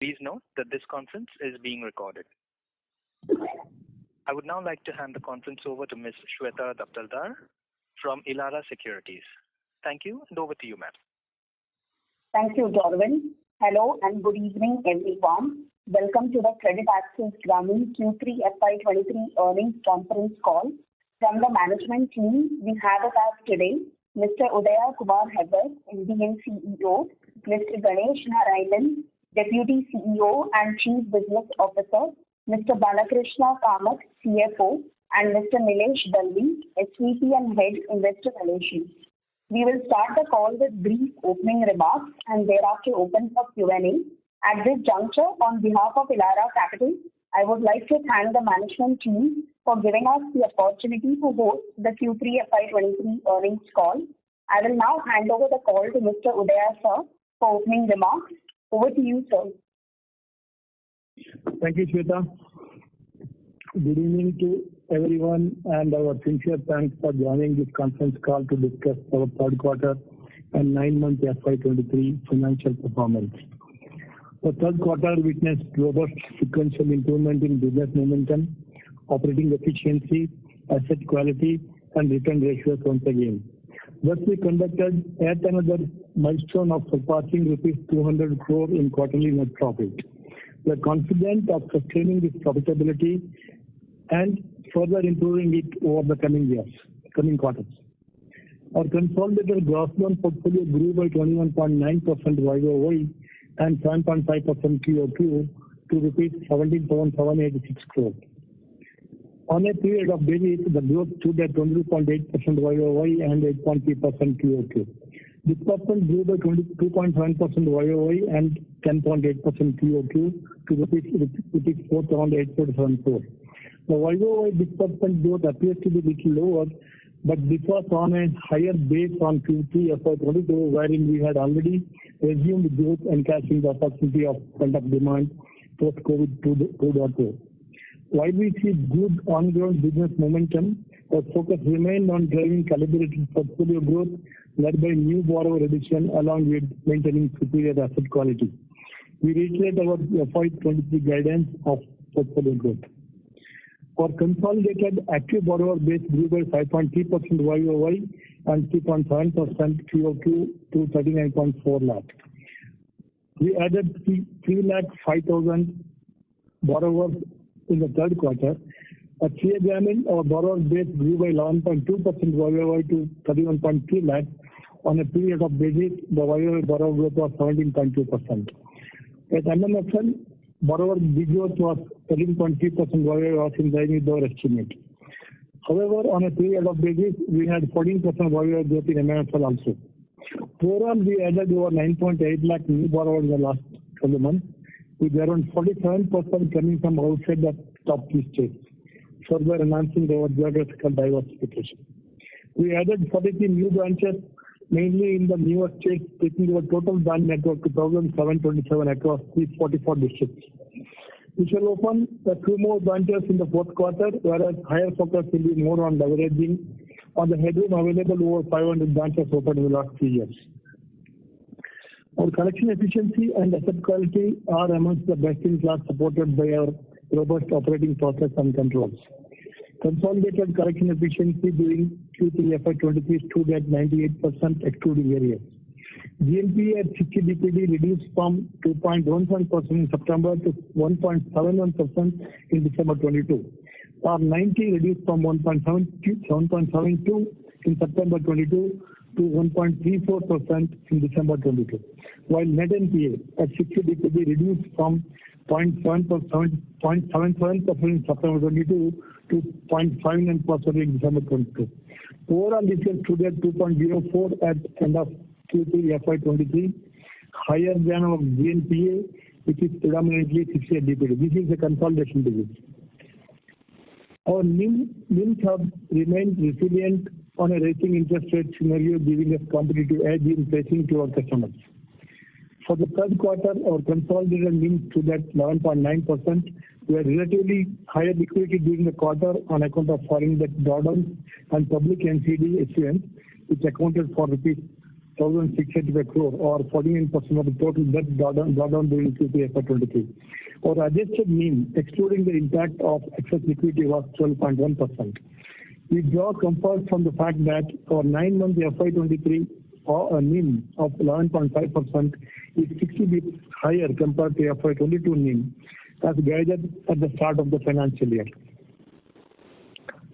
Please note that this conference is being recorded. I would now like to hand the conference over to Ms. Shweta Daftardar from Elara Securities. Thank you, and over to you, ma'am. Thank you, Darwin. Hello and good evening, everyone. Welcome to the CreditAccess Grameen Q3FY23 earnings conference call. From the management team, we have with us today Mr. Udaya Kumar Hebbar, MD and CEO, Mr. Ganesh Narayanan, Deputy CEO and Chief Business Officer, Mr. Balakrishna Kamath, CFO, and Mr. Nilesh Dalvi, SVP and Head Investor Relations. We will start the call with brief opening remarks and thereafter open for Q&A. At this juncture, on behalf of Elara Capital, I would like to thank the management team for giving us the opportunity to host the Q3FY23 earnings call. I will now hand over the call to Mr. Udaya sir for opening remarks. Over to you, sir. Thank you, Shweta. Good evening to everyone, and our sincere thanks for joining this conference call to discuss our third quarter and 9-month FY23 financial performance. The third quarter witnessed robust sequential improvement in business momentum, operating efficiency, asset quality, and return ratios once again. Thus, we conducted yet another milestone of surpassing rupees 200 crore in quarterly net profit. We are confident of sustaining this profitability and further improving it over the coming quarters. Our consolidated gross loan portfolio grew by 21.9% YOY and 7.5% QOQ to rupees 17,786 crore. On a period of basis, the growth stood at 22.8% YOY and 8.3% QOQ. Disbursement grew by 22.7% YOY and 10.8% QOQ to rupees 4,847 crore. The YOY disbursement growth appears to be little lower, but this was on a higher base on Q3 FY22, wherein we had already resumed growth and catching the opportunity of pent-up demand post-COVID 2.0. While we see good ongoing business momentum, our focus remained on driving calibrated portfolio growth led by new borrower addition along with maintaining superior asset quality. We reiterate our FY23 guidance of portfolio growth. Our consolidated active borrower base grew by 5.3% YOY and 3.7% QOQ to 39.4 lakh. We added 305,000 borrowers in the third quarter. At CreditAccess Grameen, our borrower base grew by 11.2% YOY to 31.3 lakh. On a period of basis, the YOY borrower growth was 17.2%. At MMFL, borrower degrowth was 13.3% YOY, was in line with our estimate. However, on a period of basis, we had 14% YOY growth in MMFL also. Overall, we added over 9.8 lakh new borrowers in the last 12 months, with around 47% coming from outside the top 3 states, further enhancing our geographical diversification. We added 43 new branches, mainly in the newer states, taking our total branch network to 1,727 across 344 districts. We shall open a few more branches in the fourth quarter, whereas higher focus will be more on leveraging on the headroom available over 500 branches opened in the last 3 years. Our collection efficiency and asset quality are amongst the best in class, supported by our robust operating process and controls. Consolidated collection efficiency during Q3 FY23 stood at 98% excluding arrears. GNPA at 60 DPD reduced from 2.17% in September to 1.71% in December 22. PAR 90 reduced from 1.72 in September 22 to 1.34% in December 22. While net NPA at 60 DPD reduced from 0.77% in September 22 to 0.59% in December 22. Overall, this year stood at 2.04 at end of Q3 FY23, higher than our GNPA, which is predominantly 68 DPD. This is the consolidation basis. Our NIMs have remained resilient on a rising interest rate scenario, giving us competitive edge in pricing to our customers. For the third quarter, our consolidated NIM stood at 11.9%. We had relatively higher liquidity during the quarter on account of foreign debt drawdowns and public NCD issuance, which accounted for rupees 1,685 crore or 49% of the total debt drawdown during Q3 FY23. Our adjusted NIM, excluding the impact of excess liquidity, was 12.1%. We draw comfort from the fact that our 9-month FY23 NIM of 11.5% is 60 bps higher compared to FY22 NIM as guided at the start of the financial year.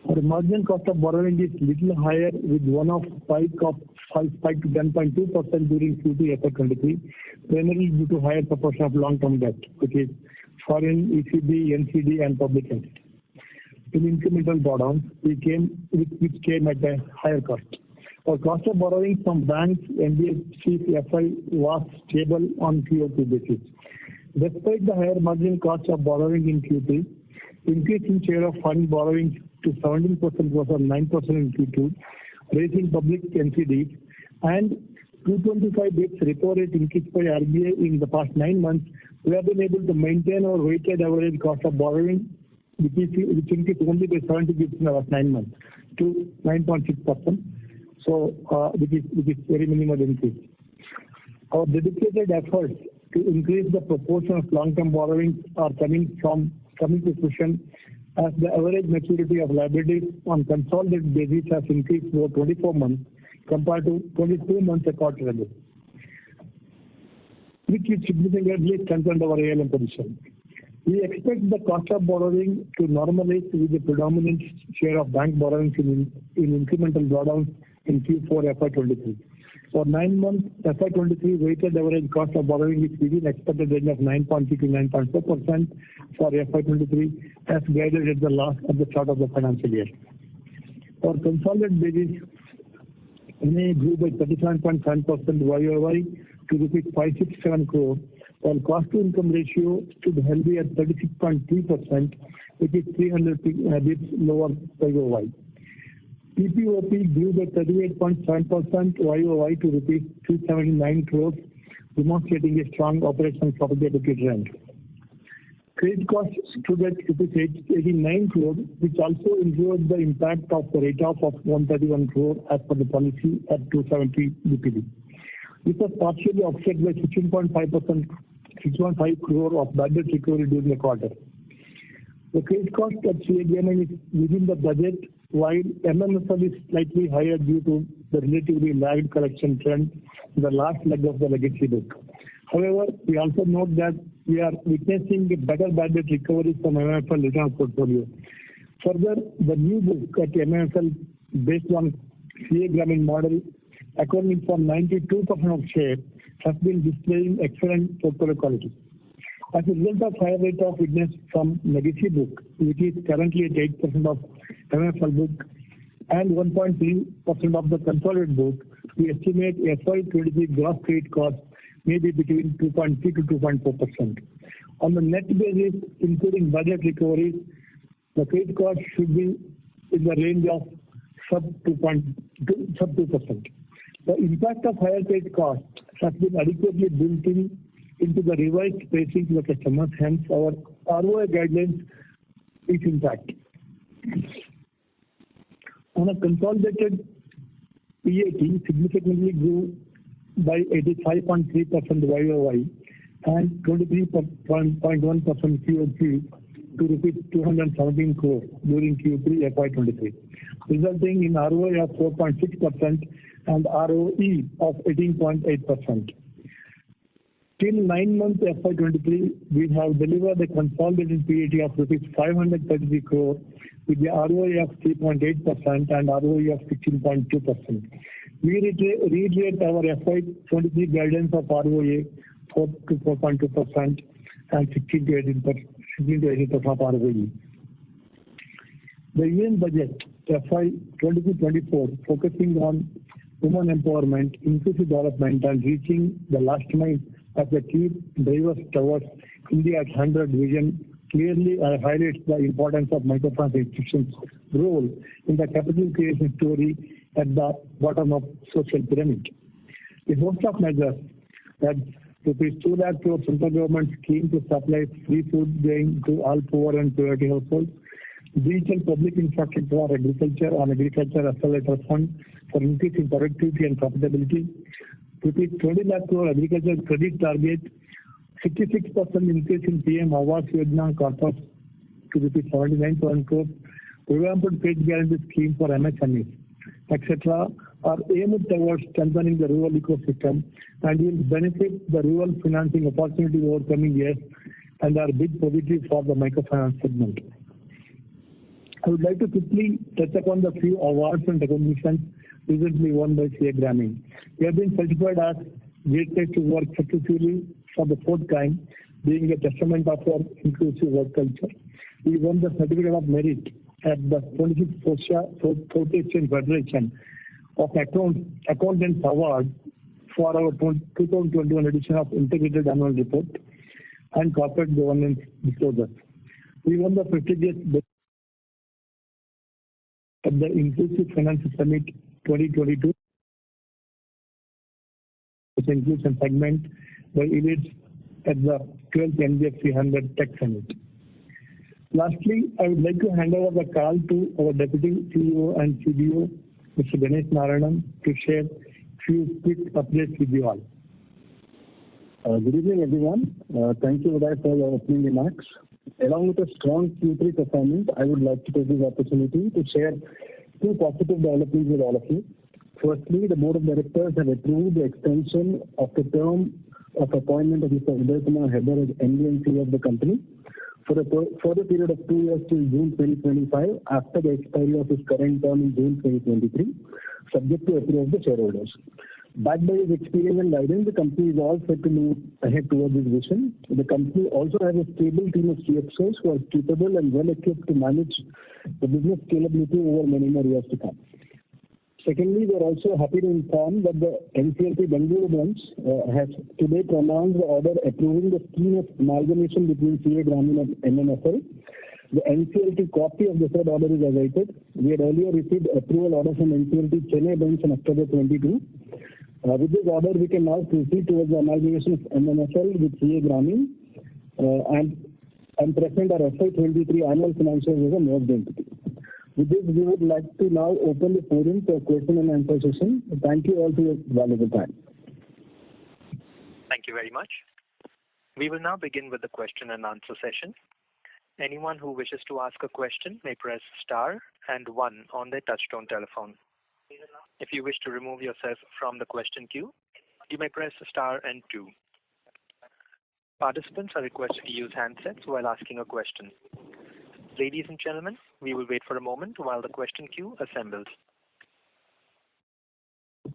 Our margin cost of borrowing is little higher with one-off spike to 10.2% during Q3 FY23, primarily due to higher proportion of long-term debt, which is foreign, ECB, NCD, and public entity. In incremental drawdowns, which came at a higher cost. Our cost of borrowing from banks, NBFCs, FI was stable on QoQ basis. Despite the higher margin cost of borrowing in Q3, increase in share of foreign borrowings to 17% versus 9% in Q2, raising public NCDs, and 225 bps repo rate increase by RBI in the past 9 months, we have been able to maintain our weighted average cost of borrowing, which increased only by 70 bps in the last 9 months to 9.6%. So, which is very minimal increase. Our dedicated efforts to increase the proportion of long-term borrowings are coming to fruition as the average maturity of liabilities on consolidated basis has increased over 24 months compared to 22 months a quarter ago, which is significantly strengthened our ALM position. We expect the cost of borrowing to normalize with the predominant share of bank borrowings in incremental drawdowns in Q4 FY23. For 9 months, FY23 weighted average cost of borrowing is within expected range of 9.3 to 9.4% for FY23 as guided at the start of the financial year. For consolidated basis, NII grew by 37.7% YOY to rupees 567 crore, while cost to income ratio stood healthy at 36.3%, which is 300 bps lower YOY. PPOP grew by 38.7% YOY to rupees 279 crores, demonstrating a strong operational profitability trend. Credit costs stood at rupees 89 crores, which also includes the impact of the write-off of 131 crore as per the policy at 270 BPD. This was partially offset by 6.5 crore of bad debt recovery during the quarter. The credit cost at CA is within the budget, while MMFL is slightly higher due to the relatively lagged collection trend in the last leg of the legacy book. However, we also note that we are witnessing a better bad debt recovery from MMFL return portfolio. Further, the new book at MMFL based on CA Grameen model, accounting for 92% of share, has been displaying excellent portfolio quality. As a result of higher rate of witnessed from legacy book, which is currently at 8% of MFL book and 1.3% of the consolidated book, we estimate FY23 gross credit cost may be between 2.3 to 2.4%. On the net basis, including budget recoveries, the credit cost should be in the range of sub 2%. The impact of higher credit cost has been adequately built into the revised pricing to the customers, hence our ROI guidelines is intact. On a consolidated PAT significantly grew by 85.3% YOY and 23.1% QoQ to rupees 217 crore during Q3 FY23, resulting in ROI of 4.6% and ROE of 18.8%. Till 9 months FY23, we have delivered a consolidated PAT of rupees 533 crore with the ROE of 3.8% and ROE of 16.2%. We reiterate our FY23 guidance of ROA 4 to 4.2% and 16 to 18% of ROE. The Union Budget FY23-24 focusing on women empowerment, inclusive development, and reaching the last mile as the key drivers towards India at 100 vision clearly highlights the importance of microfinance institutions' role in the capital creation story at the bottom of social pyramid. A host of measures that rupees 2 lakh crore central government scheme to supply free food grain to all poor and poverty households, digital public infrastructure for agriculture on agriculture accelerator fund for increasing productivity and profitability. Rupees 20 lakh crore agriculture credit target, 66% increase in PM Awas Yojana corpus to rupees 79,000 crore, revamped credit guarantee scheme for MSMEs, etc. are aimed towards strengthening the rural ecosystem and will benefit the rural financing opportunity over coming years and are big positive for the microfinance segment. I would like to quickly touch upon the few awards and recognitions recently won by CA Grameen. We have been certified as Great Place to Work successfully for the fourth time, being a testament of our inclusive work culture. We won the Certificate of Merit at the 26th South Asian Federation of Accountants Award for our 2021 edition of Integrated Annual Report and Corporate Governance Disclosures. We won the prestigious at the Inclusive Finance Summit 2022 inclusion segment by elites at the 12th NBFC 100 Tech Summit. Lastly, I would like to hand over the call to our Deputy CEO and CDO, Mr. Ganesh Narayanan, to share few quick updates with you all. Good evening, everyone. Thank you, Uday, for your opening remarks. Along with a strong Q3 performance, I would like to take this opportunity to share two positive developments with all of you. Firstly, the Board of Directors have approved the extension of the term of appointment of Mr. Uday Kumar Heather as MD and CEO of the company for a further period of 2 years till June 2025 after the expiry of his current term in June 2023, subject to approval of the shareholders. Backed by his experience and guidance, the company is all set to move ahead towards this vision. The company also has a stable team of CXOs who are capable and well equipped to manage the business scalability over many more years to come. Secondly, we are also happy to inform that the NCLT Bengaluru bench has today pronounced the order approving the scheme of amalgamation between CA Grameen and MNFL. The NCLT copy of the said order is awaited. We had earlier received approval order from NCLT Chennai bench on October 22. With this order, we can now proceed towards the amalgamation of MNFL with CA Grameen and present our FY23 annual financials as a merged entity. With this, we would like to now open the forum for question and answer session. Thank you all for your valuable time. Thank you very much. We will now begin with the question and answer session. Anyone who wishes to ask a question may press star and 1 on their touchtone telephone. If you wish to remove yourself from the question queue, you may press star and 2. Participants are requested to use handsets while asking a question. Ladies and gentlemen, we will wait for a moment while the question queue assembles. The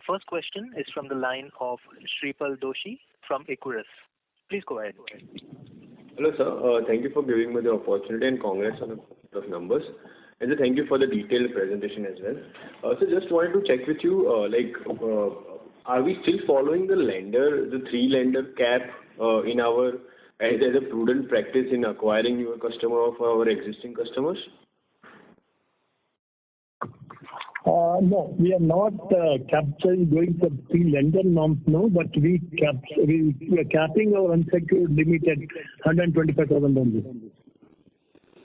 first question is from the line of Shripal Doshi from Equirus. Please go ahead. Hello, sir. Thank you for giving me the opportunity and congrats on the set of numbers. And thank you for the detailed presentation as well. So just wanted to check with you, are we still following the 3-lender cap in our as a prudent practice in acquiring new customer of our existing customers? No, we are not capturing going for 3-lender norms now, but we are capping our unsecured limit at 125,000 only.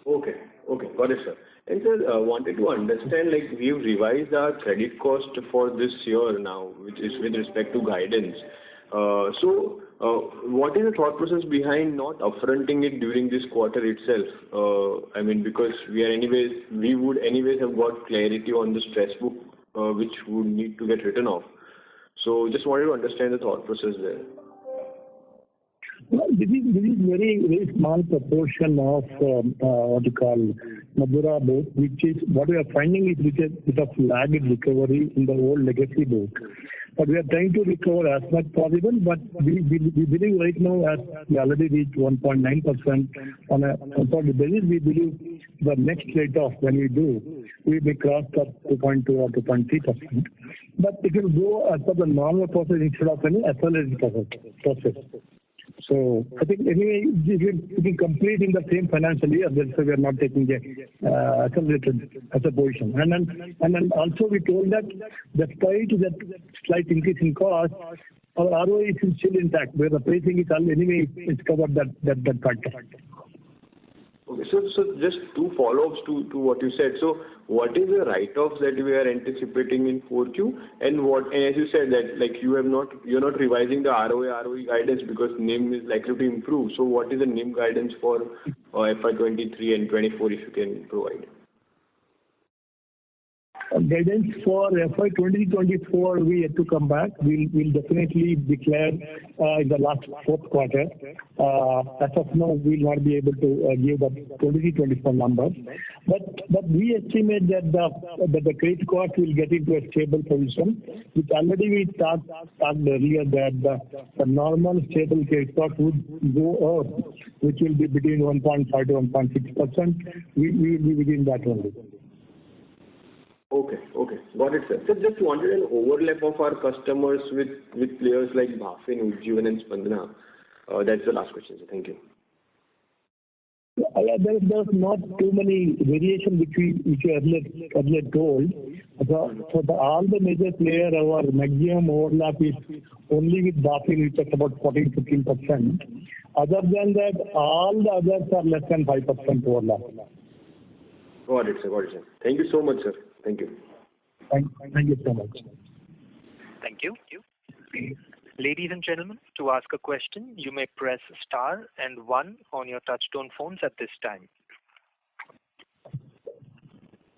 Okay, got it, sir. And sir, wanted to understand, we've revised our credit cost for this year now, which is with respect to guidance. So, what is the thought process behind not upfronting it during this quarter itself? Because we would anyways have got clarity on the stress book, which would need to get written off. So, just wanted to understand the thought process there. Well, this is very small proportion of what you call Madura book, which is what we are finding is a bit of lagged recovery in the old legacy book. But we are trying to recover as much possible. But we believe right now, as we already reached 1.9% on a consolidated basis, we believe the next rate-off when we may cross up 2.2 or 2.3%. But it will go as per the normal process instead of any accelerated process. So I think anyway, if we complete in the same financial year, that's why we are not taking a accelerated as a position. And then also we told that despite that slight increase in cost, our ROE is still intact, where the pricing is all anyway it's covered that factor. Okay, so just two follow-ups to what you said. So what is the write-offs that we are anticipating in 4Q, and as you said that like you're not revising the ROE guidance because NIM is likely to improve. So what is the NIM guidance for FY23 and 24 if you can provide? Guidance for FY 2024, we have to come back. We'll definitely declare in the last fourth quarter. As of now, we'll not be able to give the 2024 numbers. But we estimate that the credit cost will get into a stable position, which already we talked earlier that the normal stable credit cost would go up, which will be between 1.5 to 1.6%. We will be within that only. Okay. Got it, sir. So just wanted an overlap of our customers with players like Bhafin, Ujjivan and Spandana. That's the last question, sir. Thank you. There's not too many variation which we earlier told. So all the major players, our maximum overlap is only with Bhafin, which is about 14-15%. Other than that, all the others are less than 5% overlap. Got it, sir. Thank you so much, sir. Thank you. Thank you so much. Thank you. Ladies and gentlemen, to ask a question, you may press star and 1 on your touchtone phones at this time.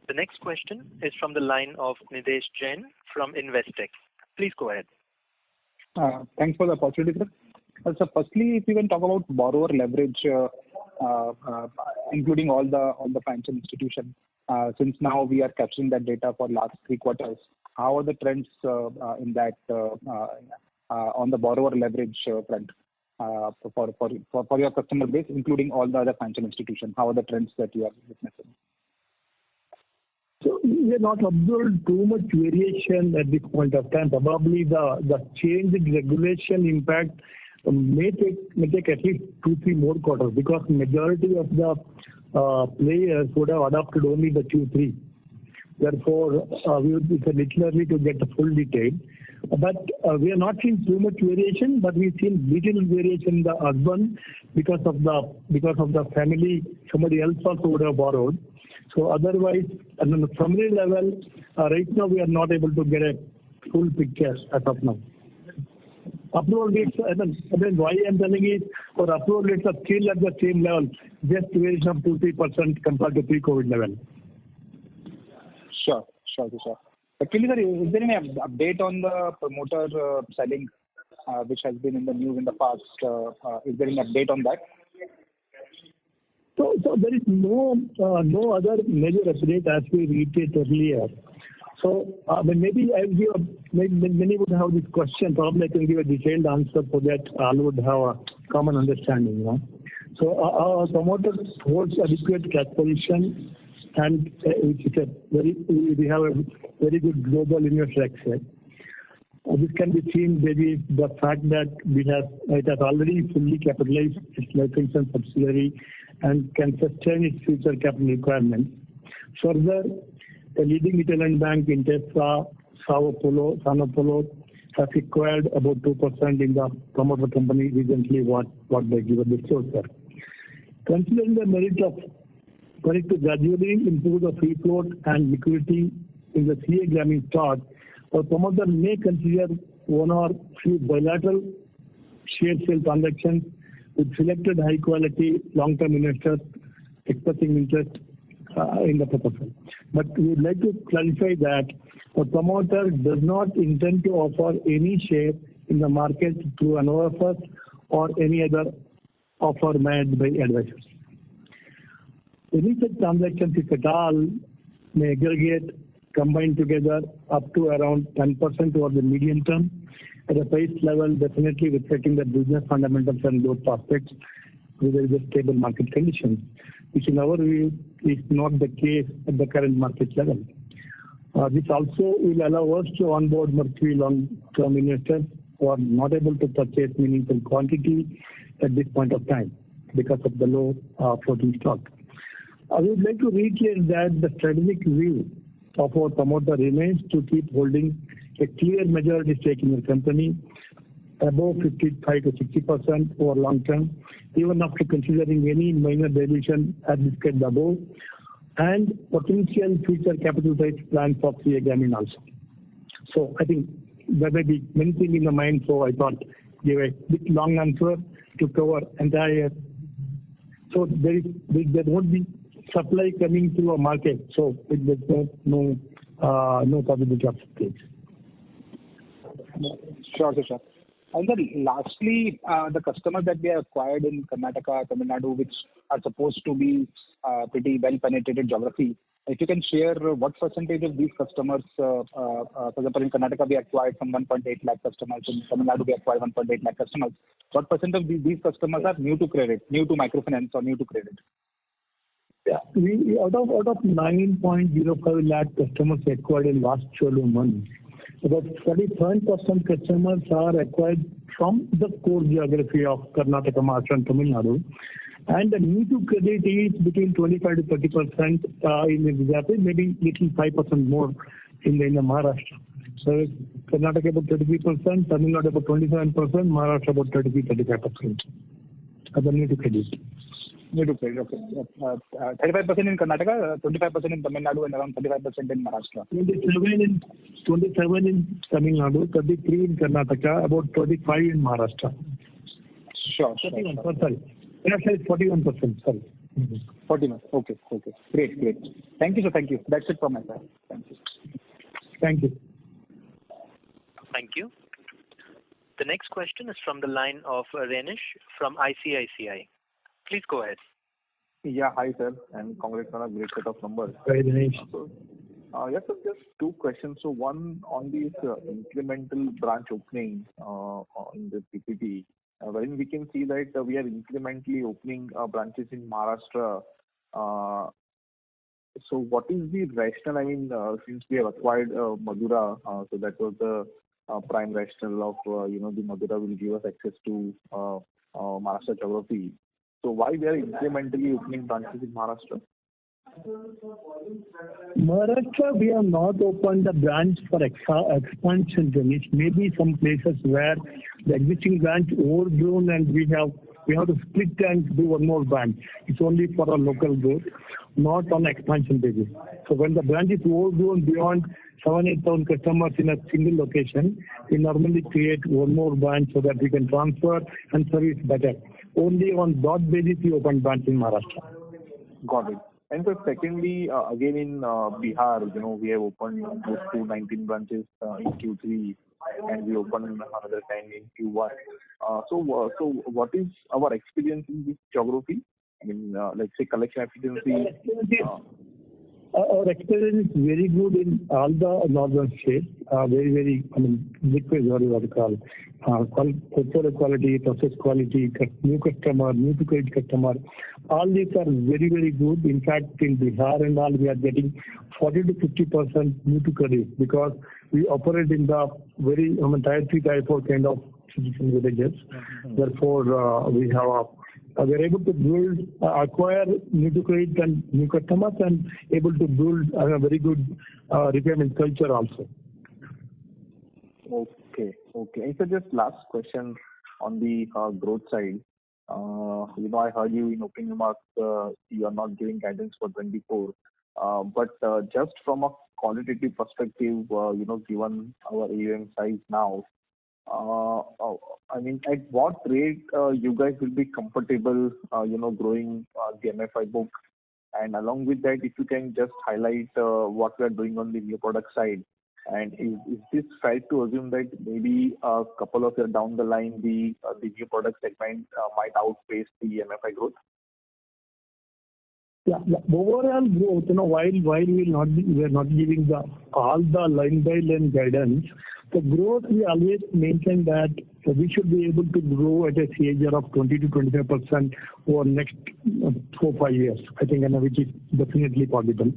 The next question is from the line of Nidesh Jain from Investec. Please go ahead. Thanks for the opportunity, sir. So firstly, if you can talk about borrower leverage, including all the financial institutions, since now we are capturing that data for last 3 quarters, how are the trends in that on the borrower leverage front for your customer base, including all the other financial institutions? How are the trends that you are witnessing? So we have not observed too much variation at this point of time. Probably the change in regulation impact may take at least 2-3 more quarters, because majority of the players would have adopted only the Q3. Therefore, we would be literally to get the full detail. But we are not seeing too much variation, but we've seen little variation in the urban because of the family, somebody else also would have borrowed. So otherwise, at the summary level, right now we are not able to get a full picture as of now. Approval rates, then why I'm telling is, for approval rates are still at the same level, just variation of 2-3% compared to pre-COVID level. Sure. Actually, sir, is there any update on the promoter selling, which has been in the news in the past? Is there any update on that? So there is no other major update as we reiterated earlier. So maybe many would have this question. Probably I can give a detailed answer so that all would have a common understanding. You know? So our promoter holds adequate cash position, and we have a very good global investor access. This can be seen maybe the fact that it has already fully capitalized its life insurance subsidiary and can sustain its future capital requirements. Further, the leading Italian bank, Intesa Sanpaolo, has acquired about 2% in the promoter company recently, what they give a disclosure. Considering the merit to gradually improve the free float and liquidity in the CA Grameen stock, our promoter may consider one or few bilateral share sale transactions with selected high-quality long-term investors expressing interest in the proposal. But we would like to clarify that the promoter does not intend to offer any share in the market through an OFS or any other offer made by advisors. Any such transactions, if at all, may aggregate, combine together up to around 10% over the medium term at a price level, definitely reflecting the business fundamentals and growth prospects with a stable market conditions, which in our view is not the case at the current market level. This also will allow us to onboard more long-term investors who are not able to purchase meaningful quantity at this point of time because of the low floating stock. I would like to reiterate that the strategic view of our promoter remains to keep holding a clear majority stake in the company above 55 to 60% over long term, even after considering any minor dilution as discussed above, and potential future capital raise plan for CreditAccess Grameen also. So I think there may be many things in the mind, so I thought give a bit long answer to cover entire. So there won't be supply coming to a market, so there's no possibility of this. Sure. And then lastly, the customers that we have acquired in Karnataka, Tamil Nadu, which are supposed to be pretty well penetrated geography, if you can share what percentage of these customers, for example, in Karnataka we acquired some 1.8 lakh customers, in Tamil Nadu we acquired 1.8 lakh customers. What percent of these customers are new to credit, new to microfinance or new to credit? Yeah, we out of 9.05 lakh customers acquired in last 12 months, about 47% customers are acquired from the core geography of Karnataka, Maharashtra, and Tamil Nadu. And the new to credit is between 25 to 30% in Gujarat, maybe little 5% more in the Maharashtra. So Karnataka about 33%, Tamil Nadu about 27%, Maharashtra about 33-35% of the new to credit. New to credit, okay. 35% in Karnataka, 25% in Tamil Nadu, and around 35% in Maharashtra. 27 in Tamil Nadu, 33 in Karnataka, about 25 in Maharashtra. Sure. Sorry. Sorry, 41%. Sorry. 41. Okay. Great. Thank you, sir. Thank you. That's it from my side. Thank you. Thank you. The next question is from the line of Renish from ICICI. Please go ahead. Yeah, hi sir, and congrats on a great set of numbers. Hi, Dinesh. Yes, sir, just two questions. So one on this incremental branch opening in the PPT, wherein we can see that we are incrementally opening branches in Maharashtra. So what is the rationale? I mean, since we have acquired Madura, so that was the prime rationale of the Madura will give us access to Maharashtra geography. So why we are incrementally opening branches in Maharashtra? Maharashtra, we have not opened the branch for expansion, Dinesh. Maybe some places where the existing branch overgrown and we have to split and do one more branch. It's only for a local growth, not on expansion basis. So when the branch is overgrown beyond 7,000-8,000 customers in a single location, we normally create one more branch so that we can transfer and service better. Only on that basis we open branch in Maharashtra. Got it. And so secondly, again in Bihar, we have opened close to 19 branches in Q3, and we opened another 10 in Q1. So what is our experience in this geography? I mean, let's say collection efficiency. Our experience is very good in all the northern states. Very, liquid, what you call portfolio quality, process quality, new customer, new to credit customer. All these are very, very good. In fact, in Bihar and all, we are getting 40 to 50% new to credit because we operate in the very tier 3, tier 4 kind of citizen villages. Mm-hmm. Therefore, we are able to acquire new to credit and new customers and able to build a very good repayment culture also. Okay. And so just last question on the growth side. I heard you in opening remarks, you are not giving guidance for 24. But just from a qualitative perspective, given our AUM size now, I mean, at what rate you guys will be comfortable, growing the MFI book? And along with that, if you can just highlight what we are doing on the new product side. And is this fair to assume that maybe a couple of years down the line, the new product segment might outpace the MFI growth? Yeah. Overall growth, while we are not giving all the line by line guidance, The growth, we always maintain that we should be able to grow at a CAGR of 20 to 25% over next 4-5 years. I think, which is definitely possible.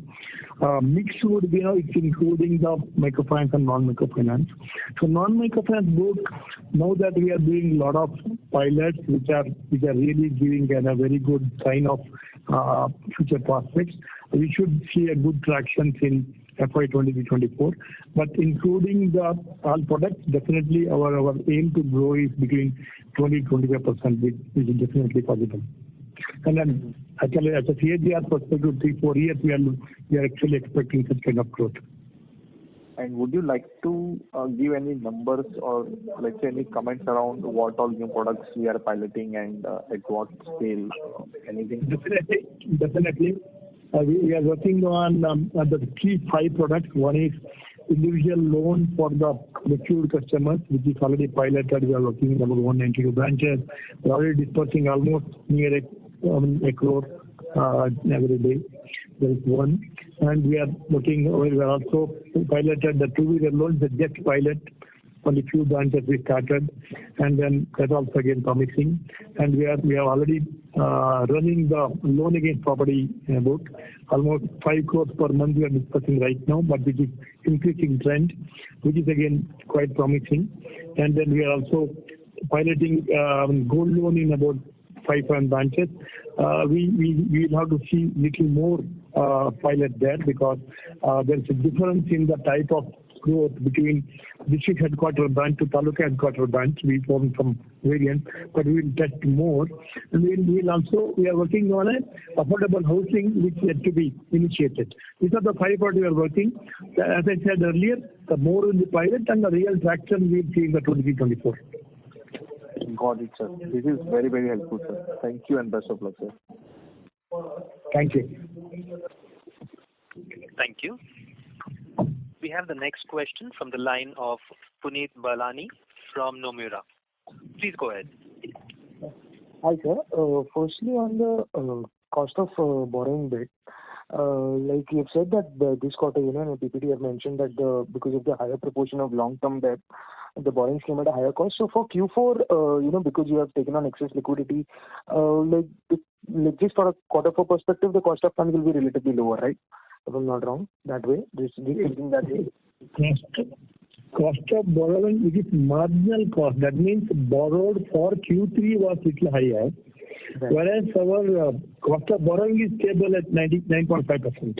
Mix would be, it's including the microfinance and non-microfinance. So non-microfinance book, now that we are doing a lot of pilots, which are really giving a very good sign of future prospects, we should see a good traction in FY23-24. But including the all products, definitely our aim to grow is between 20-25%, which is definitely possible. And then actually, as a CAGR perspective, 3-4 years, we are actually expecting such kind of growth. And would you like to give any numbers or let's say any comments around what all new products we are piloting and at what scale? Anything? Definitely. We are working on the key 5 products. One is individual loan for the matured customers, which is already piloted. We are working in about 192 branches. We are already dispersing almost near a crore every day. There is one. And we are also piloted the two-wheeler loans, the jet pilot. Only few branches we started, and then that also again promising. And we are already running the loan against property book. Almost 5 crores per month we are discussing right now, but which is increasing trend, which is again quite promising. And then we are also piloting gold loan in about 5 branches. We will have to see little more pilot there because there is a difference in the type of growth between district headquarter branch to taluka headquarter branch. We form some variants, but we will test more. And we are working on a affordable housing which yet to be initiated. These are the 5 parts we are working. As I said earlier, the more in the pilot and the real traction we will see in the 2024. Got it, sir. This is very, very helpful, sir. Thank you and best of luck, sir. Thank you. Thank you. We have the next question from the line of Puneet Balani from Nomura. Please go ahead. Hi, sir. Firstly, on the cost of borrowing bit, like you've said that this quarter, in the PPT have mentioned that because of the higher proportion of long-term debt, the borrowings came at a higher cost. So for Q4, because you have taken on excess liquidity, just for a quarter 4 perspective, the cost of funds will be relatively lower, right? If I'm not wrong, that way. Just thinking that way. Cost of borrowing, which is marginal cost. That means borrowed for Q3 was little higher, right. Whereas our cost of borrowing is stable at 99.5%.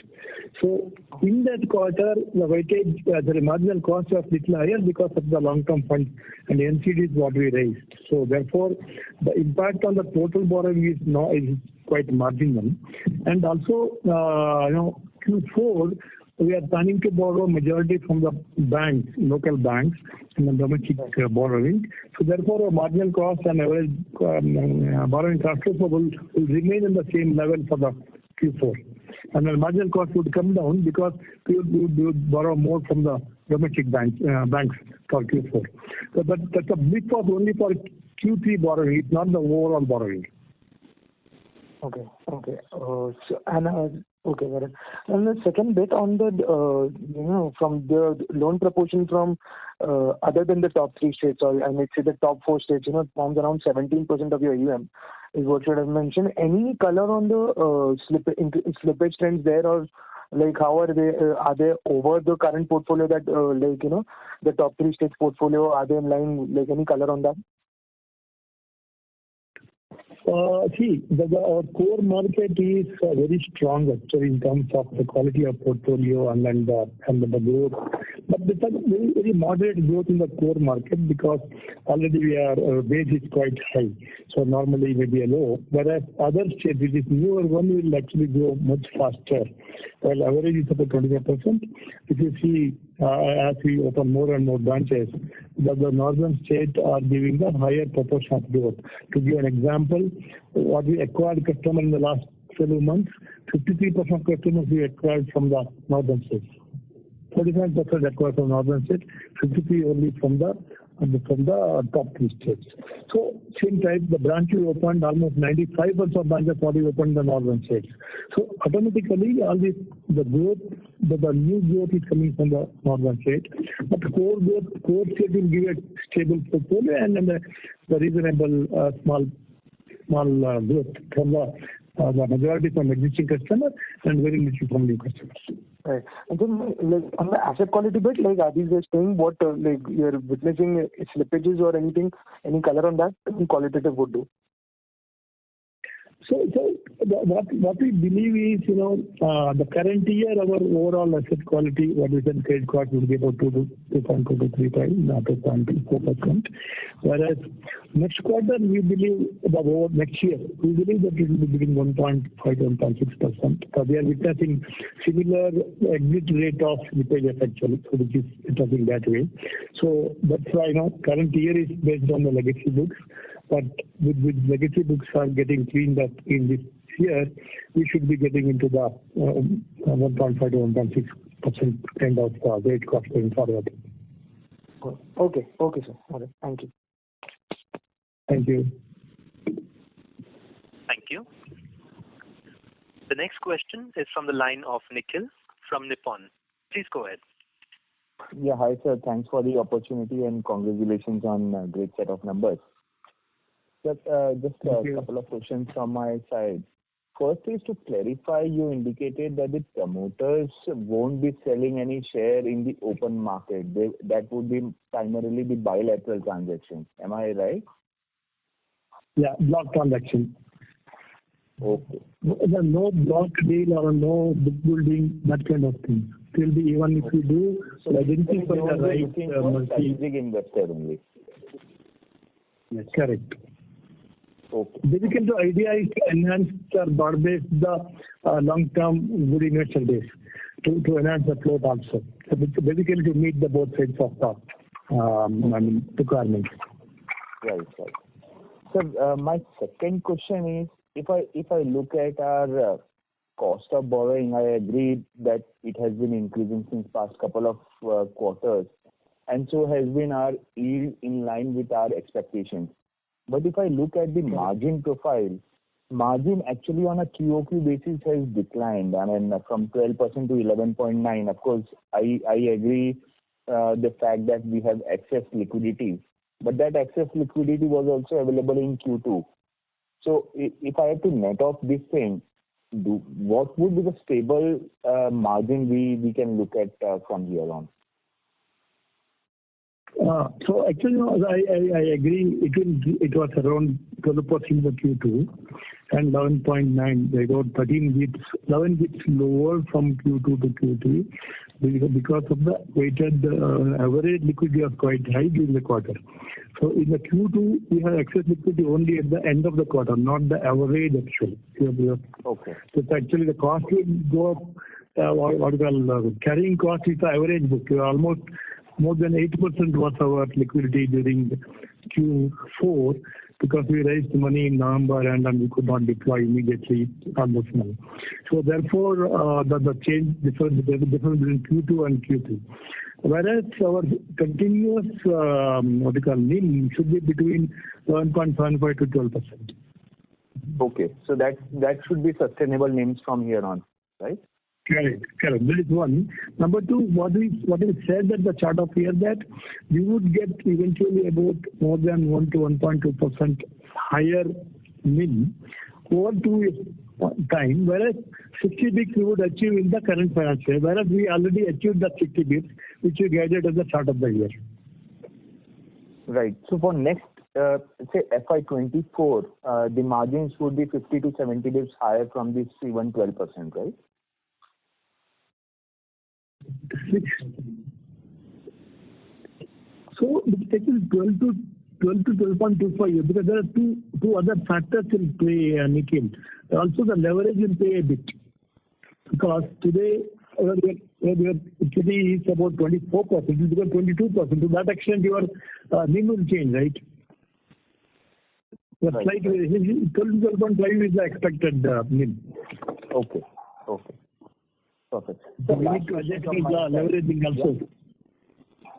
So in that quarter, the weightage, the marginal cost was little higher because of the long-term funds and NCD is what we raised. So therefore, the impact on the total borrowing is quite marginal. And also, Q4, we are planning to borrow majority from the banks, local banks, and the domestic borrowing. So therefore, our marginal cost and average borrowing cost will remain in the same level for the Q4. And the marginal cost would come down because we would borrow more from the domestic banks for Q4. So that's a blip of only for Q3 borrowing. It's not the overall borrowing. Okay. Okay, got it. And the second bit on the, from the loan proportion from other than the top 3 states, or I might say the top 4 states, it forms around 17% of your AUM, is what you have mentioned. Any color on the slippage trends there, or like how are they over the current portfolio that, the top 3 states portfolio, are they in line, like any color on that? Our core market is very strong actually in terms of the quality of portfolio and the growth. But there's a very, very moderate growth in the core market because already our base is quite high. So normally maybe a low. Whereas other states, which is newer one, will actually grow much faster. While average is about 25%. If you see, as we open more and more branches, the northern states are giving a higher proportion of growth. To give an example, what we acquired customer in the last 12 months, 53% of customers we acquired from the northern states. 45% acquired from northern states, 53 only from the from the top 3 states. So same time, the branch we opened, almost 95% of branches already opened in the northern states. So automatically, all this, the growth, the new growth is coming from the northern state. But core state will give a stable portfolio and then the reasonable small growth from the majority from existing customers and very little from new customers. Right. And then, like, on the asset quality bit, like, are these guys saying what, like, you're witnessing slippages or anything, any color on that? Any qualitative would do. So what we believe is, the current year, our overall asset quality, what we said, credit cost will be about 2.2-3 not 2.4%. Whereas next quarter, we believe next year, we believe that it will be between 1.5 to 1.6%. Because we are witnessing similar exit rate of slippage actually, so which is interesting that way. So that's why current year is based on the legacy books. But with legacy books are getting cleaned up in this year, we should be getting into the 1.5 to 1.6% kind of rate cost going forward. Okay, sir. All right. Thank you. Thank you. Thank you. The next question is from the line of Nikhil from Nippon. Please go ahead. Yeah, hi sir. Thanks for the opportunity and congratulations on a great set of numbers. Just a couple of questions from my side. First is to clarify, you indicated that the promoters won't be selling any share in the open market. That would be primarily the bilateral transactions. Am I right? Yeah, block transaction. Okay. No block deal or no book building, that kind of thing. Still be, even if we do, so identify the right strategic investor only. Yes, correct. Okay. Basically, the idea is to enhance the broad base, the long-term good investor base, to enhance the float also. So basically, to meet the both sides of the requirements. Right. So my second question is, if I look at our cost of borrowing, I agree that it has been increasing since past couple of quarters, and so has been our yield in line with our expectations. But if I look at the margin profile, margin actually on a QOQ basis has declined. I mean, from 12% to 11.9%. Of course, I agree the fact that we have excess liquidity, but that excess liquidity was also available in Q2. So if I have to net off this thing, what would be the stable margin we can look at from here on? So actually, I agree. It was around 12% in the Q2 and 11.9. They got 13 bits, 11 bits lower from Q2 to Q3 because of the weighted average liquidity was quite high during the quarter. So in the Q2, we have excess liquidity only at the end of the quarter, not the average actually. Okay. So actually, the cost will go up. What we call carrying cost is the average book. Almost more than 8% was our liquidity during Q4 because we raised money in November and we could not deploy immediately on this money. So therefore, the change difference between Q2 and Q3. Whereas our continuous NIM should be between 11.75 to 12%. Okay, so that should be sustainable NIMs from here on, right? Correct. That is one. Number two, what is said at the chart of here that we would get eventually about more than 1 to 1.2% higher NIM over 2 years time, whereas 60 bits we would achieve in the current financial year, whereas we already achieved the 60 bits which we guided at the start of the year. Right. So for next, say FY24, the margins would be 50 to 70 bits higher from this even 12%, right? So it's taking 12 to 12.25 because there are two other factors in play, Nikhil. Also the leverage will play a bit because today our equity is about 24%, it will become 22%. To that extent, your NIM will change, right? The slight 12.5 is the expected NIM. Okay. Perfect. So we need to adjust the leveraging also.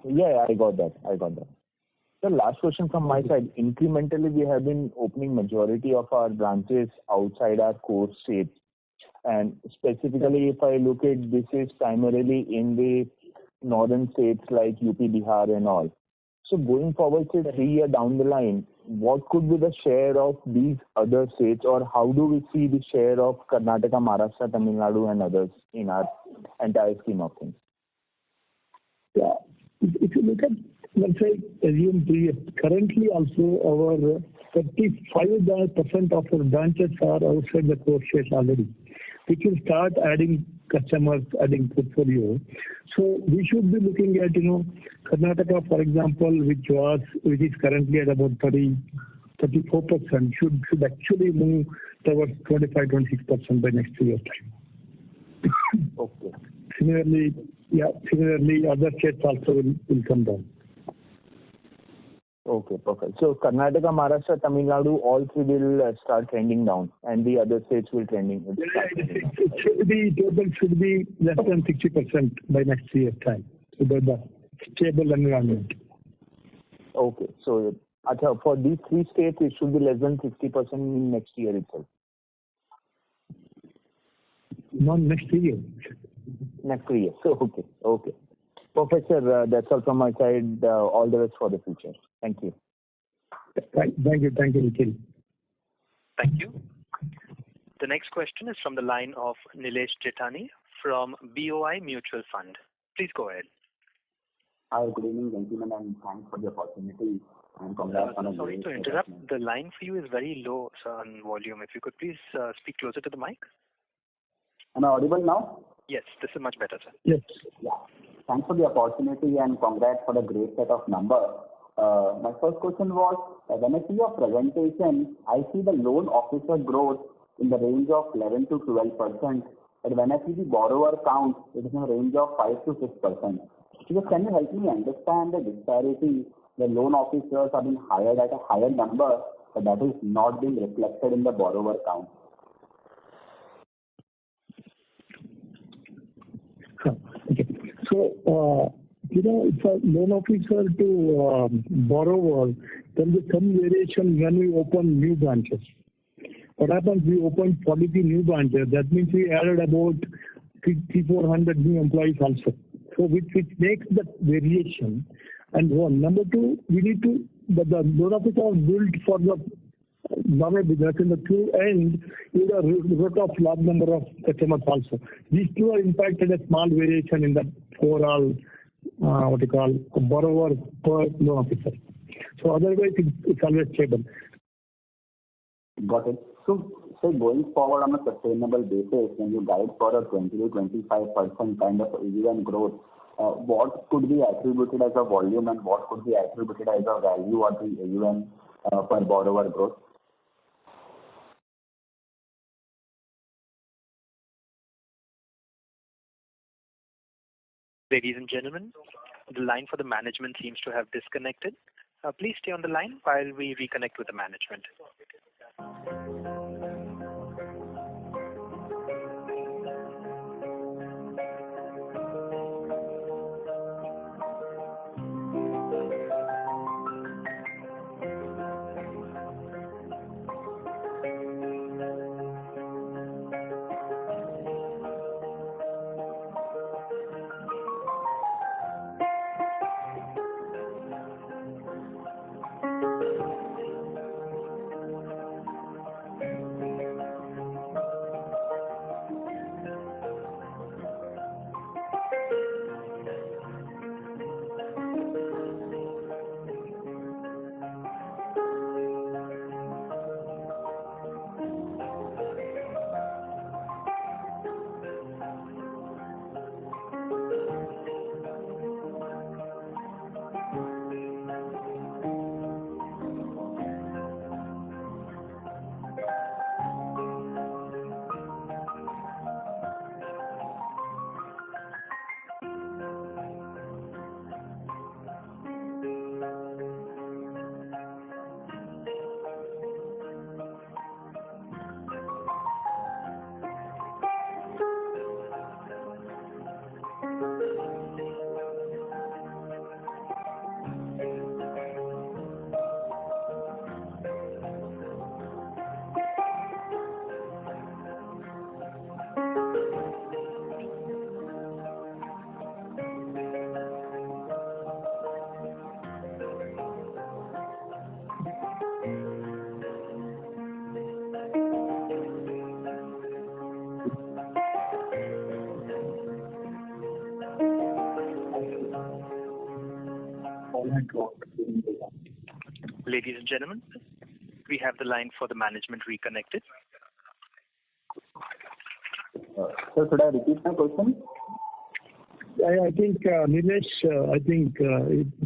Yeah, I got that. The last question from my side. Incrementally, we have been opening majority of our branches outside our core states. And specifically, if I look at this is primarily in the northern states like UP, Bihar and all. So going forward, say 3 years down the line, what could be the share of these other states, or how do we see the share of Karnataka, Maharashtra, Tamil Nadu and others in our entire scheme of things? Yeah. If you look at, let's say, assume 3 years, currently also our 35% of our branches are outside the core states already. We can start adding customers, adding portfolio. So we should be looking at, Karnataka, for example, which is currently at about 34%, should actually move towards 25-26% by next 2 years' time. Okay. Similarly, other states also will come down. Okay, perfect. So Karnataka, Maharashtra, Tamil Nadu, all three will start trending down, and the other states will trending. Total should be less than 60% by next year's time. So the stable environment. Okay, so for these three states, it should be less than 60% in next year itself. Not next year. Next year. So okay. Perfect, sir. That's all from my side. All the best for the future. Thank you. Thank you, Nikhil. Thank you. The next question is from the line of Nilesh Jethani from BOI Mutual Fund. Please go ahead. Hi, good evening, gentlemen, and thanks for the opportunity. And congrats on a Sorry to interrupt. The line for you is very low, sir, on volume. If you could please speak closer to the mic. Am I audible now? Yes, this is much better, sir. Yes. Yeah. Thanks for the opportunity and congrats for the great set of numbers. My first question was, when I see your presentation, I see the loan officer growth in the range of 11 to 12%. But when I see the borrower count, it is in the range of 5 to 6%. So can you help me understand the disparity? The loan officers are being hired at a higher number, but that is not being reflected in the borrower count. Okay. So, it's a loan officer to borrower, there will be some variation when we open new branches. What happens, we opened 43 new branches. That means we added about 400 new employees also. So which makes that variation. And one. Number two, we need to, the loan officer was built for the normal business. In the two end, you wrote off large number of customers also. These two are impacted a small variation in the overall, borrower per loan officer. So otherwise, it's always stable. Got it. So going forward on a sustainable basis, when you guide for a 20 to 25% kind of AUM growth, what could be attributed as a volume and what could be attributed as a value of the AUM per borrower growth? Ladies and gentlemen, the line for the management seems to have disconnected. Please stay on the line while we reconnect with the management. growth during the year. Ladies and gentlemen, we have the line for the management reconnected. Sir, should I repeat my question? I think, Nilesh,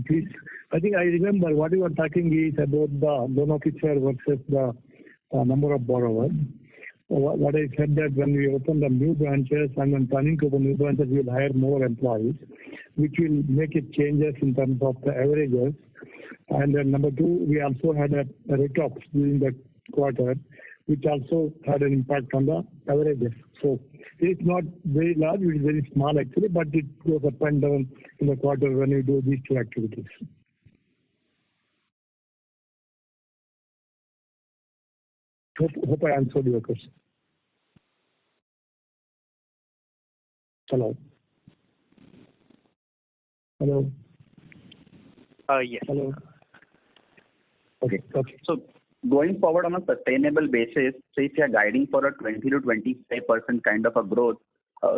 please. I think I remember what you were talking is about the loan officer versus the number of borrowers. What I said that when we open the new branches and when planning to open new branches, we will hire more employees, which will make it changes in terms of the averages. And then number two, we also had a write-offs during the quarter, which also had an impact on the averages. So it is not very large, it is very small actually, but it goes up and down in the quarter when we do these two activities. Hope I answered your question. Hello. Yes. Hello. Okay. So going forward on a sustainable basis, say if you are guiding for a 20 to 25% kind of a growth,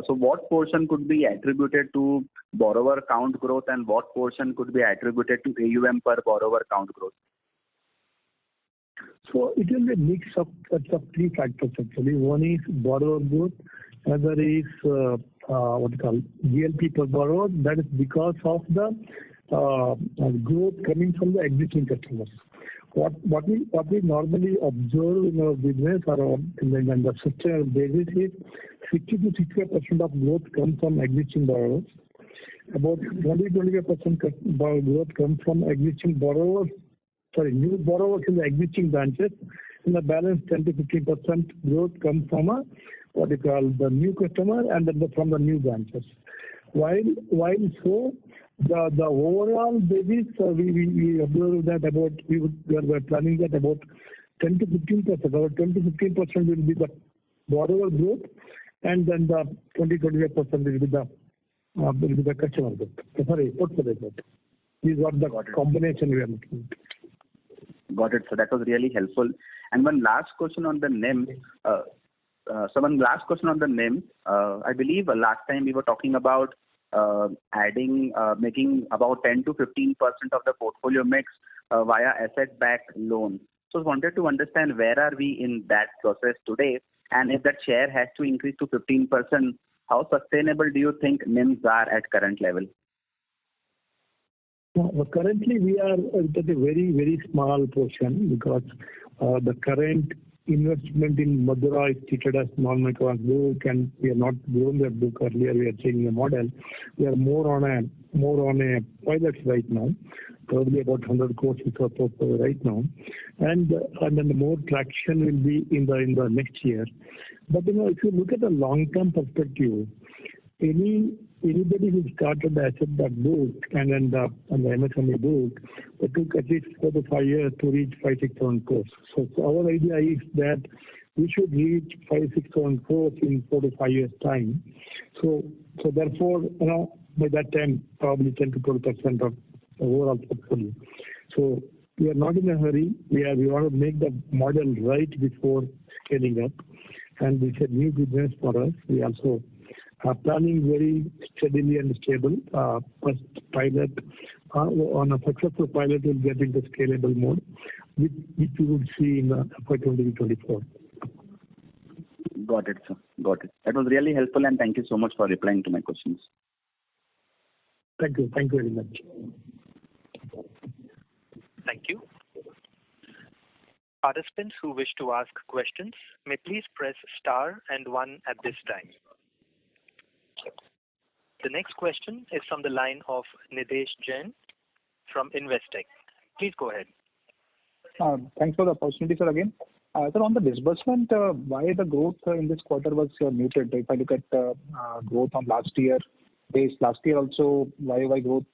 so what portion could be attributed to borrower count growth and what portion could be attributed to AUM per borrower count growth? So it will be a mix of three factors actually. One is borrower growth, other is GLP per borrower. That is because of the growth coming from the existing customers. What we normally observe in our business or on the sustainable basis is 60 to 65% of growth comes from existing borrowers. About 20-25% growth comes from existing borrowers. New borrowers in the existing branches. And the balance 10 to 15% growth comes from the new customer and then from the new branches. While so the overall basis, we observe that we are planning that about 10 to 15%. About 10 to 15% will be the borrower growth, and then the 20-25% will be the customer growth. Portfolio growth. This is what the combination we are looking at. Got it. So that was really helpful. And one last question on the NIM. I believe last time we were talking about making about 10 to 15% of the portfolio mix via asset-backed loan. So I wanted to understand where are we in that process today, and if that share has to increase to 15%, how sustainable do you think NIMs are at current level? Currently, we are at a very, very small portion because the current investment in Madura is treated as non-microfinance book, and we are not grown that book earlier. We are changing the model. We are more on a pilot right now. Probably about 100 crores is our portfolio right now, and then the more traction will be in the next year. But if you look at the long-term perspective, anybody who started the asset-backed book and then the MSME book, it took at least 4 to 5 years to reach 5-6,000 crores. So our idea is that we should reach 5-6,000 crores in 4 to 5 years time. So therefore, by that time, probably 10 to 12% of the overall portfolio. So we are not in a hurry. We want to make the model right before scaling up, and it's a new business for us. We also are planning very steadily and stable. First pilot, on a successful pilot, we'll get into scalable mode, which we would see in FY 2024. Got it, sir. Got it. That was really helpful, and thank you so much for replying to my questions. Thank you. Thank you very much. Thank you. Participants who wish to ask questions may please press star and 1 at this time. The next question is from the line of Nidesh Jain from Investec. Please go ahead. Thanks for the opportunity, sir, again. Sir, on the disbursement, why the growth in this quarter was muted? If I look at growth on last year base, last year also YOY growth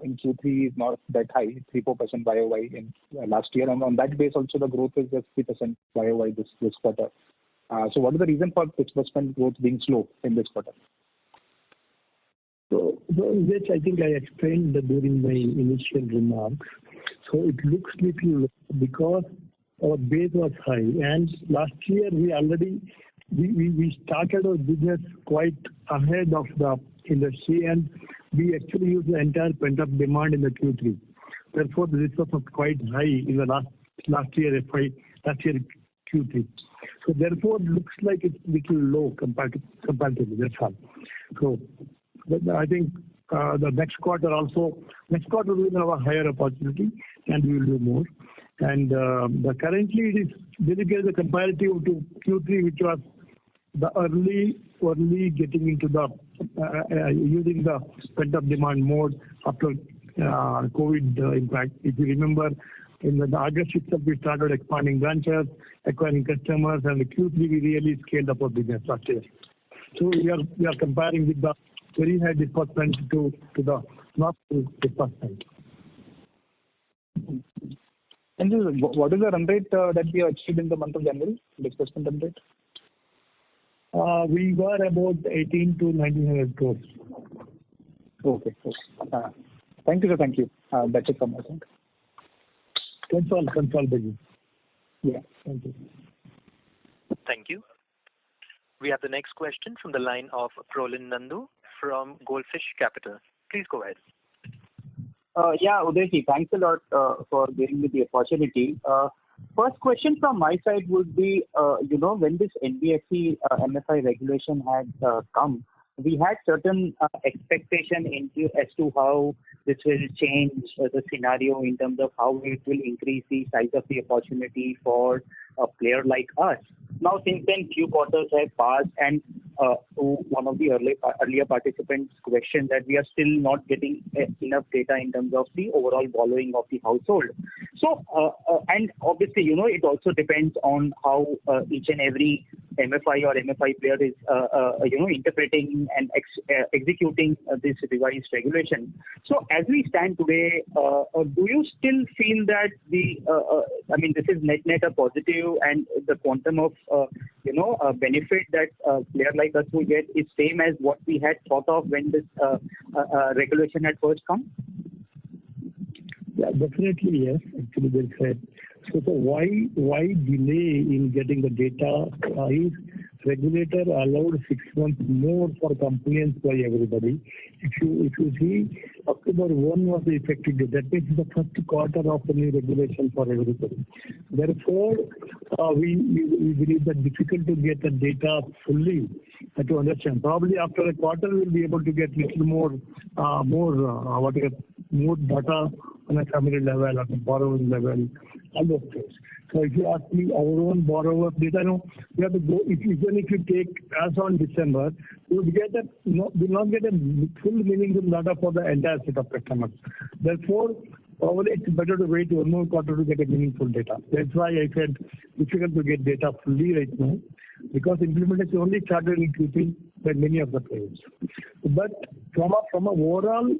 in Q3 is not that high, 3-4% YOY in last year, and on that base also the growth is just 3% YOY this quarter. So what is the reason for disbursement growth being slow in this quarter? So this I think I explained during my initial remarks. So it looks little because our base was high, and last year we started our business quite ahead of the industry, and we actually used the entire pent-up demand in the Q3. Therefore, the risk was quite high in the last year Q3. So therefore, it looks like it's little low comparatively. That's all. So I think the next quarter we will have a higher opportunity and we will do more. And currently it is dedicated the comparative to Q3, which was the early getting into the using the pent-up demand mode after COVID impact. If you remember, in the August itself, we started expanding branches, acquiring customers, and the Q3 we really scaled up our business last year. So we are comparing with the very high disbursement to the not disbursement. And what is the run rate that we achieved in the month of January, disbursement run rate? We were about 18 to 1900 crores. Okay. Thank you, sir. Thank you. That's it from my side. Console business. Yeah. Thank you. Thank you. We have the next question from the line of Prolin Nandu from Goldfish Capital. Please go ahead. Yeah, Udayji, thanks a lot for giving me the opportunity. First question from my side would be, when this NBFC MFI regulation had come, we had certain expectation as to how this will change the scenario in terms of how it will increase the size of the opportunity for a player like us. Now, since then, few quarters have passed, and to one of the earlier participants' question that we are still not getting enough data in terms of the overall borrowing of the household. So, and obviously, it also depends on how each and every MFI or MFI player is, interpreting and executing this revised regulation. So, as we stand today, do you still feel that this is net a positive, and the quantum of benefit that a player like us will get is same as what we had thought of when this regulation had first come? Yeah, definitely yes. Actually, well said. So why delay in getting the data is regulator allowed 6 months more for compliance by everybody. If you see, October 1 was the effective date. That means the first quarter of the new regulation for everybody. Therefore, we believe that difficult to get the data fully to understand. Probably after a quarter, we'll be able to get little more data on a family level, at a borrowing level, all those things. So if you ask me our own borrower data, we have to go. Even if you take as on December, you will not get a full meaningful data for the entire set of customers. Therefore, probably it's better to wait one more quarter to get a meaningful data. That's why I said difficult to get data fully right now, because implementation only started in Q3 by many of the players. But from a overall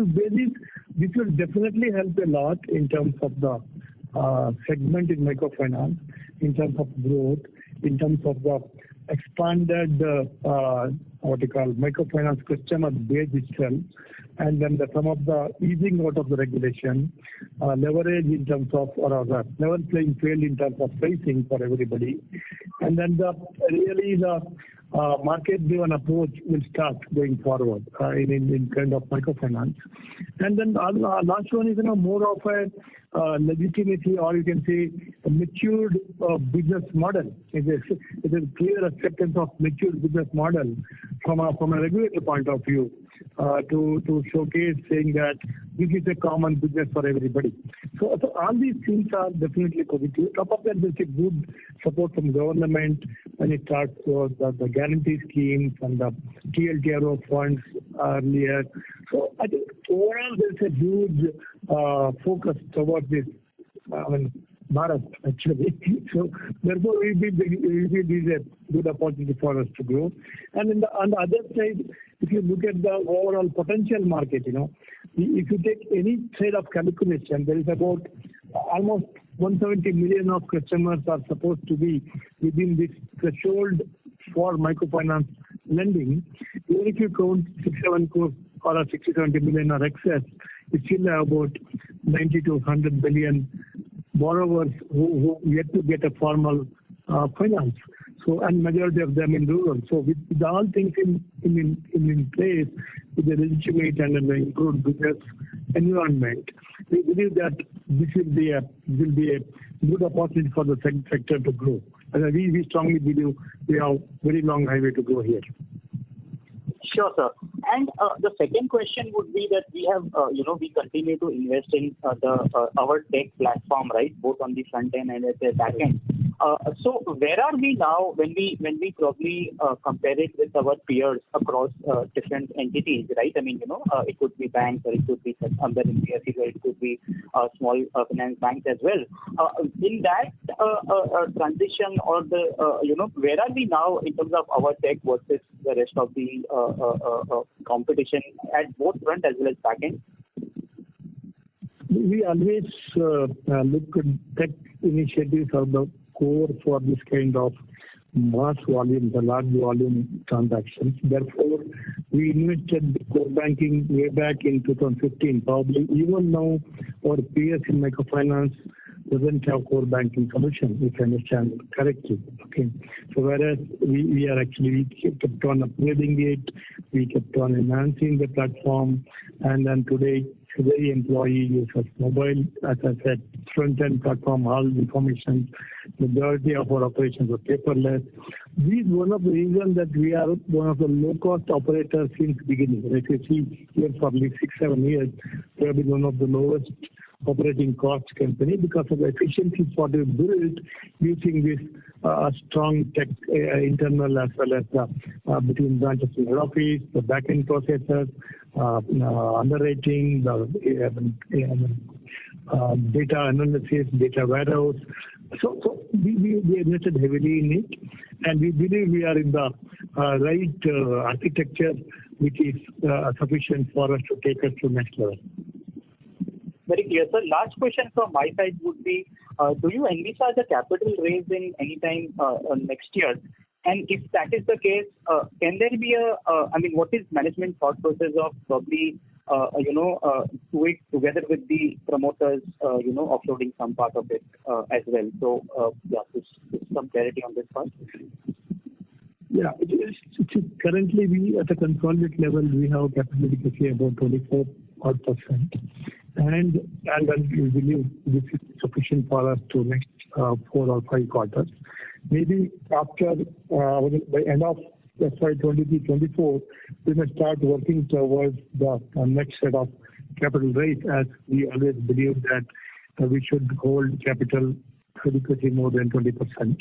basis, this will definitely help a lot in terms of the segment in microfinance, in terms of growth, in terms of the expanded microfinance customer base itself, and then some of the easing out of the regulation, leverage in terms of level playing field in terms of pricing for everybody, and then the market-driven approach will start going forward in kind of microfinance. And then last one is more of a legitimacy, or you can say a matured business model. It is clear acceptance of matured business model from a regulator point of view to showcase saying that this is a common business for everybody. So all these things are definitely positive. Top of that, there's a good support from government when it starts to the guarantee schemes and the TLTRO funds earlier. So I think overall there's a huge focus towards this. Bharat, actually. So therefore, we believe this is a good opportunity for us to grow. And on the other side, if you look at the overall potential market, if you take any side of calculation, there is about almost 170 million of customers are supposed to be within this threshold for microfinance lending. Even if you count 6-7 crores or 60-70 million or excess, you still have about 90 to 100 billion borrowers who yet to get a formal finance. So, and majority of them in rural. So with all things in place, with the legitimate and the improved business environment, we believe that this will be a good opportunity for the sector to grow. And we strongly believe we have very long highway to go here. Sure, sir. And the second question would be that we have, we continue to invest in our tech platform, right, both on the front end and at the back end. So where are we now when we probably compare it with our peers across different entities, right? I mean, it could be banks or it could be other NBFCs or it could be small finance banks as well. In that transition or where are we now in terms of our tech versus the rest of the competition at both front as well as back end? We always look at tech initiatives are the core for this kind of mass volume, the large volume transactions. Therefore, we invested in core banking way back in 2015. Probably even now, our peers in microfinance doesn't have core banking solution, if I understand correctly. Okay. So whereas we kept on upgrading it, we kept on enhancing the platform, and then today every employee uses mobile, as I said, front-end platform, all information, majority of our operations are paperless. This is one of the reasons that we are one of the low-cost operators since beginning. If you see here for at least 6-7 years, we have been one of the lowest operating cost company because of the efficiencies what we built using this strong tech internal as well as between branches in head office, the back-end processors, underwriting, data analysis, data warehouse. So we invested heavily in it, and we believe we are in the right architecture which is sufficient for us to take us to next level. Very clear, sir. Last question from my side would be, do you envisage a capital raise in any time next year? And if that is the case, can there be what is management thought process of probably, do it together with the promoters, offloading some part of it as well? So, some clarity on this part. Yeah, currently we at a consolidated level we have capital adequacy about 24%, and then we believe this is sufficient for us to next 4 or 5 quarters. Maybe after by end of FY23-24, we may start working towards the next set of capital raise, as we always believe that we should hold capital adequacy more than 20%.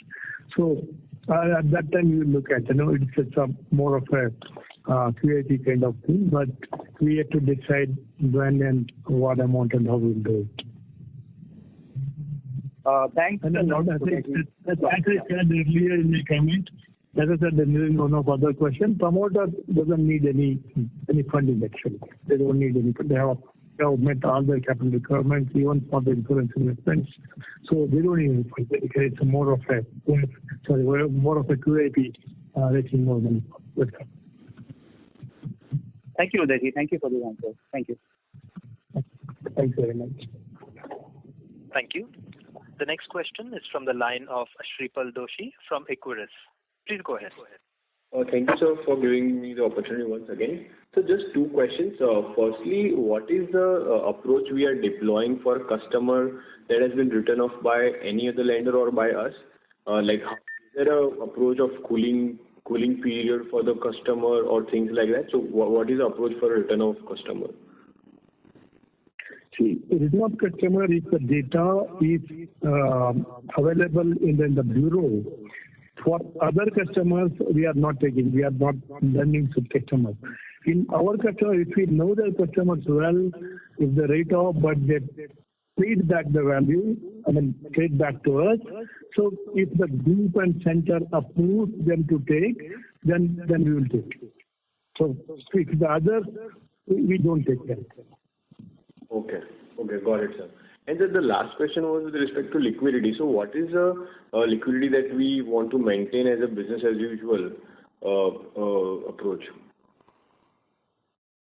So at that time we will look at, it's more of a QIP kind of thing, but we have to decide when and what amount and how we'll do it. Thanks. And as I said earlier in the comment, as I said in one of other questions, promoter doesn't need any funding actually. They don't need any. They have met all their capital requirements, even for the insurance investments. So they don't need any funding. It's more of a QIP raising more money. Thank you, Udayji. Thank you for the answer. Thank you. Thanks very much. Thank you. The next question is from the line of Shripal Doshi from Equirus. Please go ahead. Thank you, sir, for giving me the opportunity once again. So just 2 questions. Firstly, what is the approach we are deploying for a customer that has been written off by any other lender or by us? Is there an approach of cooling period for the customer or things like that? So what is the approach for a written off customer? See, written off customer, if the data is available in the bureau, for other customers, we are not taking. We are not lending to customers. In our customer, if we know the customers well, if they write off, but they paid back the value, paid back to us. So if the group and center approves them to take, then we will take. So if the others, we don't take them. Okay, got it, sir. And then the last question was with respect to liquidity. So what is the liquidity that we want to maintain as a business as usual approach?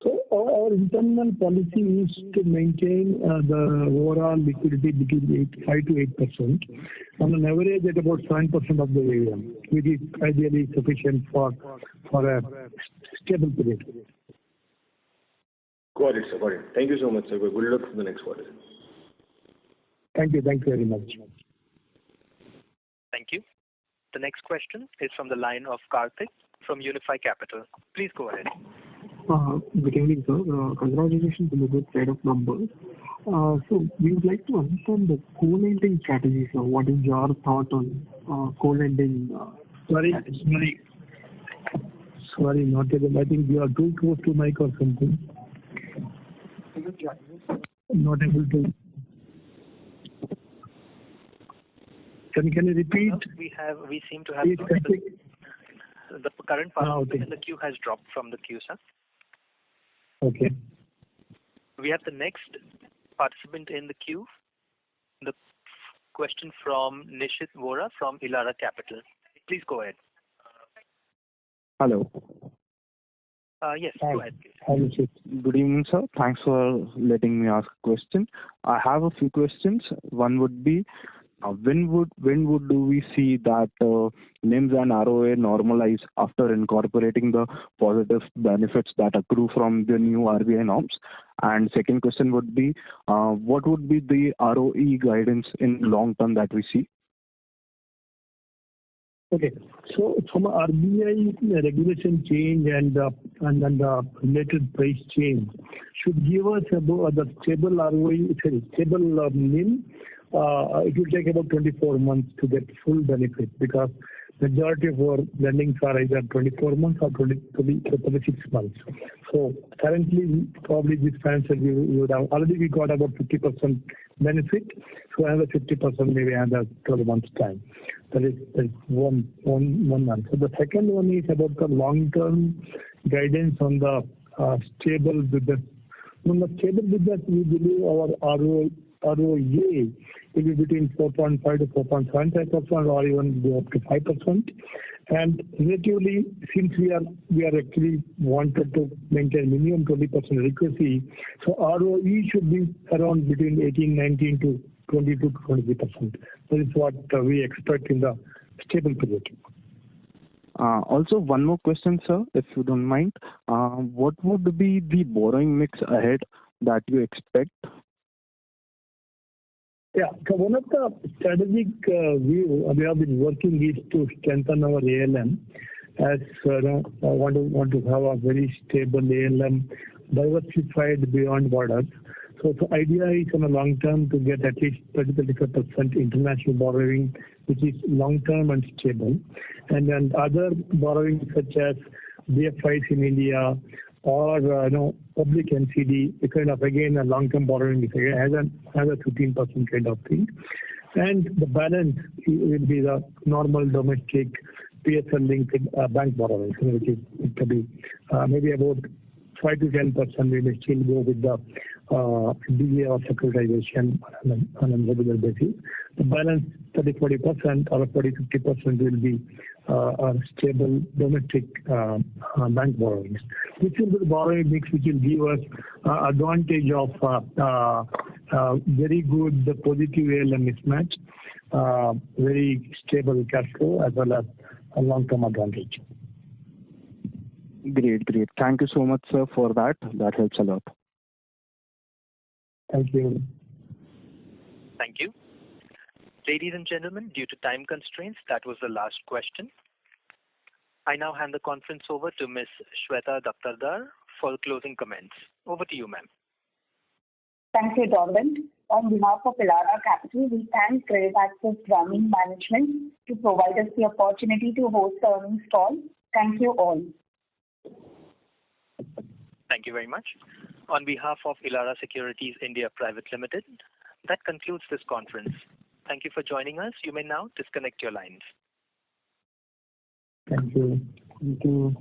So our internal policy is to maintain the overall liquidity between 5 to 8%, on an average at about 7% of the AUM, which is ideally sufficient for a stable period. Got it, sir. Got it. Thank you so much, sir. Good luck for the next quarter. Thank you. Thank you very much. Thank you. The next question is from the line of Karthik from Unifi Capital. Please go ahead. Good evening, sir. Congratulations on the good set of numbers. So we would like to understand the co-lending strategy, sir. What is your thought on co-lending? Sorry, not able. I think you are too close to mic or something. Not able to. Can you repeat? We seem to have the current participant in the queue has dropped from the queue, sir. Okay. We have the next participant in the queue. The question from Nishit Vora from Elara Capital. Please go ahead. Hello. Yes, go ahead, please. Hi, Nishit. Good evening, sir. Thanks for letting me ask a question. I have a few questions. One would be, when would do we see that NIMs and ROA normalize after incorporating the positive benefits that accrue from the new RBI norms? And second question would be, what would be the ROE guidance in long term that we see? Okay. So from RBI regulation change and then the related price change should give us about the stable ROE, stable NIM. It will take about 24 months to get full benefit because majority of our lendings are either 24 months or 36 months. So currently, probably this financial year, we got about 50% benefit. So another 50% maybe another 12 months time. That is one answer. The second one is about the long-term guidance on the stable business. On the stable business, we believe our ROA will be between 4.5 to 4.75% or even go up to 5%. And relatively, since we are actually wanted to maintain minimum 20% adequacy, so ROE should be around between 19 to 22 to 23%. That is what we expect in the stable period. Also, one more question, sir, if you don't mind. What would be the borrowing mix ahead that you expect? Yeah, so one of the strategic view we have been working is to strengthen our ALM. As I want to have a very stable ALM, diversified beyond borders. So the idea is on a long term to get at least 30-35% international borrowing, which is long term and stable, and then other borrowing such as BFIs in India or public NCD, a kind of again a long-term borrowing is again has a 15% kind of thing, and the balance will be the normal domestic PSL linked bank borrowing, which is it could be maybe about 5 to 10%. We may still go with the DA or securitization on a regular basis. The balance 30-40% or 40-50% will be stable domestic bank borrowings, which will be the borrowing mix, which will give us advantage of very good positive ALM mismatch, very stable cash flow as well as a long-term advantage. Great. Thank you so much, sir, for that. That helps a lot. Thank you. Thank you. Ladies and gentlemen, due to time constraints, that was the last question. I now hand the conference over to Ms. Shweta Daptardar for closing comments. Over to you, ma'am. Thank you, Darwin. On behalf of Elara Capital, we thank CreditAccess Grameen management to provide us the opportunity to host the earnings call. Thank you all. Thank you very much. On behalf of Elara Securities India Private Limited, that concludes this conference. Thank you for joining us. You may now disconnect your lines. Thank you. Thank you.